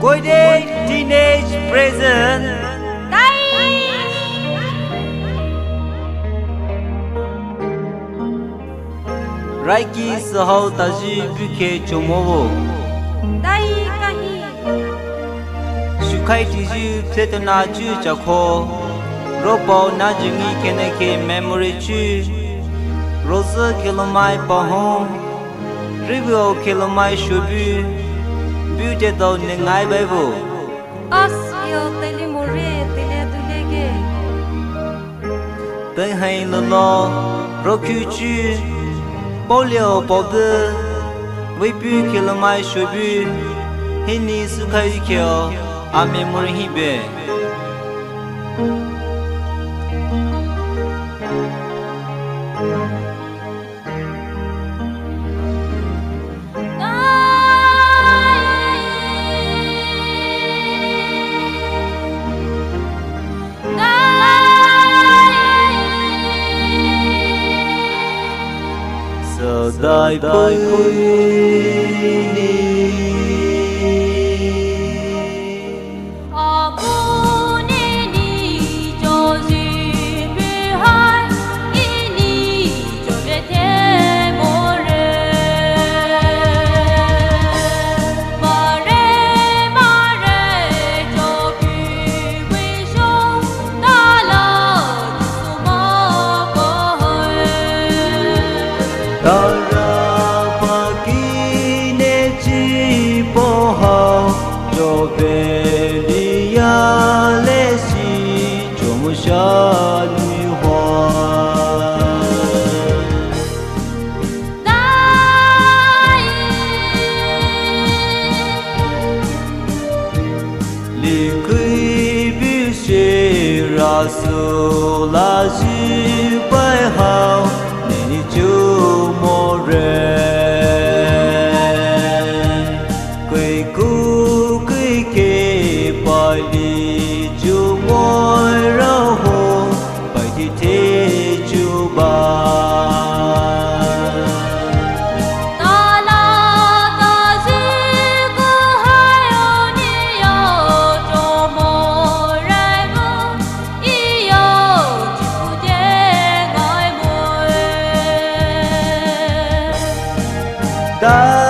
KOIDE Teenage Present DAIYI Raiki Sahau Taji Buke Chomovo DAIYI Kahi Shukai Tiju Pletona Chu Chako Robo Najingi Keneke Memory Chu Rosa Kilomai Pahon Rivio Kilomai Shubu Beauty Do Ningai Bible Asio Telimore Teledulege Tên hay lolo Roku Chu Polio Bobu Wibu Kilomai Shubu Hini Sukai Kyo Ame Murihibe Dai Poumai Rasula ji bai hao ni chu mo re quay cu quay ke bai li chu moi rao ho bai thi thế chu ba Da